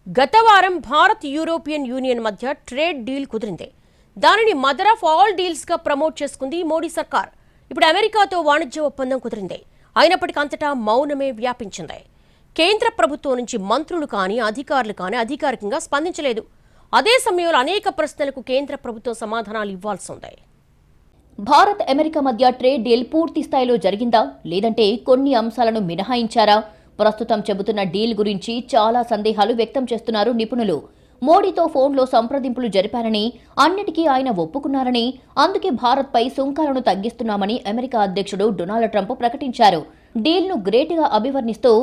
గత వారం Bharat European union మధ్య ట్రేడ్ డీల్ కుదిరింది. దానిని మదర్ ఆఫ్ ఆల్ డీల్స్ గా ప్రమోట్ చేసుకుంది మోడీ సర్కార్. ఇప్పుడు అమెరికాతో వాణిజ్య ఒప్పందం కుదిరింది. అయినప్పటికీ అంతటా మౌనమే వ్యాపించింది. కేంద్ర ప్రభుత్వం నుంచి మంత్రులు కానీ అధికారులు కానీ అధికారికంగా స్పందించలేదు. అదే సమయంలో అనేక ప్రశ్నలకు కేంద్ర ప్రభుత్వం సమాధానాలు ఇవ్వాల్సి ఉంది. భారత్ అమెరికా మధ్య ట్రేడ్ డీల్ పూర్తి స్థాయిలో జరిగిందా లేదంటే కొన్ని అంశాలను మినహాయించారా? ప్రస్తుతం చెబుతున్న డీల్ గురించి చాలా సందేహాలు వ్యక్తం చేస్తున్నారు నిపుణులు. మోడీతో ఫోన్లో సంప్రదింపులు జరిపారని, అన్నిటికీ ఆయన ఒప్పుకున్నారని, అందుకే భారత్పై సుంకాలను తగ్గిస్తున్నామని అమెరికా అధ్యక్షుడు డొనాల్డ్ ట్రంప్ ప్రకటించారు. డీల్ను గ్రేట్గా అభివర్ణిస్తూ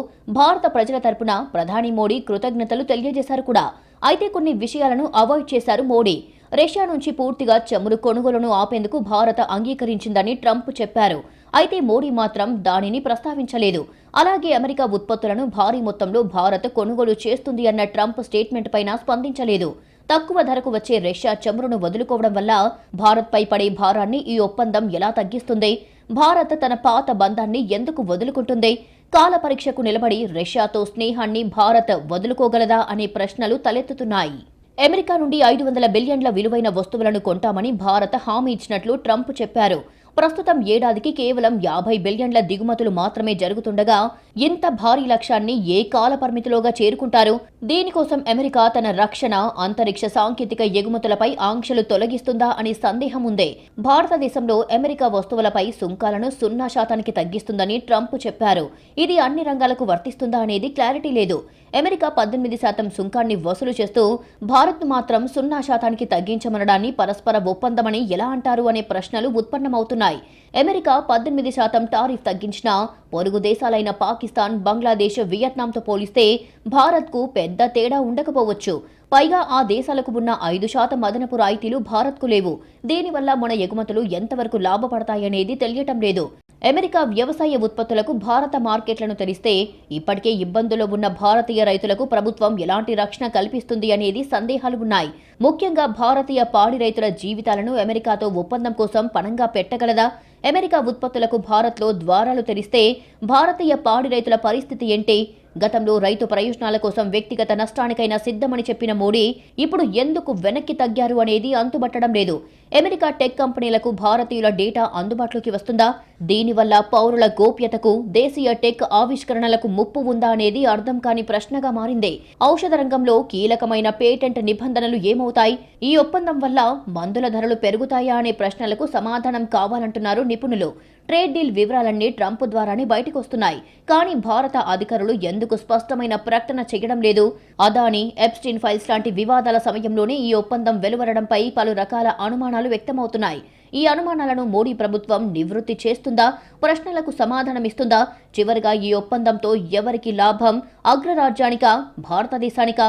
భారత ప్రజల తరపున ప్రధాని మోడీ కృతజ్ఞతలు తెలియజేశారు కూడా. అయితే కొన్ని విషయాలను అవాయిడ్ చేశారు మోడీ. రష్యా నుంచి పూర్తిగా చమురు కొనుగోలును ఆపేందుకు భారత్ అంగీకరించిందని ట్రంప్ చెప్పారు. అయితే మోడీ మాత్రం దానిని ప్రస్తావించలేదు. అలాగే అమెరికా ఉత్పత్తులను భారీ మొత్తంలో భారత్ కొనుగోలు చేస్తుంది అన్న ట్రంప్ స్టేట్మెంట్ పైన స్పందించలేదు. తక్కువ ధరకు వచ్చే రష్యా చమురును వదులుకోవడం వల్ల భారత్పై పడే భారాన్ని ఈ ఒప్పందం ఎలా తగ్గిస్తుంది? భారత్ తన పాత బంధాన్ని ఎందుకు వదులుకుంటుంది? కాల పరీక్షకు నిలబడి రష్యాతో స్నేహాన్ని భారత్ వదులుకోగలదా అనే ప్రశ్నలు తలెత్తుతున్నాయి. అమెరికా నుండి 500 బిలియన్ల విలువైన వస్తువులను కొంటామని భారత్ హామీ ఇచ్చినట్లు ట్రంప్ చెప్పారు. ప్రస్తుతం ఏడాదికి కేవలం 50 బిలియన్ల దిగుమతులు మాత్రమే జరుగుతుండగా ఇంత భారీ లక్ష్యాన్ని ఏ కాల పరిమితిలోగా చేరుకుంటారు? దీనికోసం అమెరికా తన రక్షణ, అంతరిక్ష సాంకేతిక ఎగుమతులపై ఆంక్షలు తొలగిస్తుందా అనే సందేహం ఉంది. భారతదేశంలో అమెరికా వస్తువులపై సుంకాలను 0% తగ్గిస్తుందని ట్రంప్ చెప్పారు. ఇది అన్ని రంగాలకు వర్తిస్తుందా అనేది క్లారిటీ లేదు. అమెరికా 18% సుంకాన్ని వసూలు చేస్తూ భారత్ మాత్రం 0% తగ్గించమనడాన్ని పరస్పర ఒప్పందమని ఎలా అంటారు అనే ప్రశ్నలు ఉత్పన్నమవుతున్నాయి. అమెరికా 18% టారిఫ్ తగ్గించినా పొరుగు దేశాలైన పాకిస్తాన్, బంగ్లాదేశ్, వియత్నాంతో పోలిస్తే భారత్కు పెద్ద తేడా ఉండకపోవచ్చు. పైగా ఆ దేశాలకు ఉన్న 5% అదనపు రాయితీలు భారత్కు లేవు. దీనివల్ల మన ఎగుమతులు ఎంతవరకు లాభపడతాయనేది తెలియటం లేదు. అమెరికా వ్యవసాయ ఉత్పత్తులకు భారత మార్కెట్లను తెరిస్తే ఇప్పటికే ఇబ్బందుల్లో ఉన్న భారతీయ రైతులకు ప్రభుత్వం ఎలాంటి రక్షణ కల్పిస్తుంది అనేది సందేహాలు ఉన్నాయి. ముఖ్యంగా భారతీయ పాడి రైతుల జీవితాలను అమెరికాతో ఒప్పందం కోసం పణంగా పెట్టగలదా? అమెరికా ఉత్పత్తులకు భారత్లో ద్వారాలు తెరిస్తే భారతీయ పాడి రైతుల పరిస్థితి ఏంటి? గతంలో రైతు ప్రయోజనాల కోసం వ్యక్తిగత నష్టానికైనా సిద్ధమని చెప్పిన మోడీ ఇప్పుడు ఎందుకు వెనక్కి తగ్గారు అనేది అంతుబట్టడం లేదు. అమెరికా టెక్ కంపెనీలకు భారతీయుల డేటా అందుబాటులోకి వస్తుందా? దీనివల్ల పౌరుల గోప్యతకు, దేశీయ టెక్ ఆవిష్కరణలకు ముప్పు ఉందా అనేది అర్థం కాని ప్రశ్నగా మారింది. ఔషధ రంగంలో కీలకమైన పేటెంట్ నిబంధనలు ఏమవుతాయి? ఈ ఒప్పందం వల్ల మందుల ధరలు పెరుగుతాయా అనే ప్రశ్నలకు సమాధానం కావాలంటున్నారు నిపుణులు. ట్రేడ్ డీల్ వివరాలన్నీ ట్రంప్ ద్వారానే బయటకొస్తున్నాయి. కానీ భారత అధికారులు ఎందుకు స్పష్టమైన ప్రకటన చేయడం లేదు? అదానీ, ఎప్స్టీన్ ఫైల్స్ లాంటి వివాదాల సమయంలోనే ఈ ఒప్పందం వెలువడడంపై పలు రకాల అనుమానాలు వ్యక్తమవుతున్నాయి. ఈ అనుమానాలను మోడీ ప్రభుత్వం నివృత్తి చేస్తుందా? ప్రశ్నలకు సమాధానమిస్తుందా? చివరిగా ఈ ఒప్పందంతో ఎవరికి లాభం? అగ్రరాజ్యానికా, భారతదేశానికా?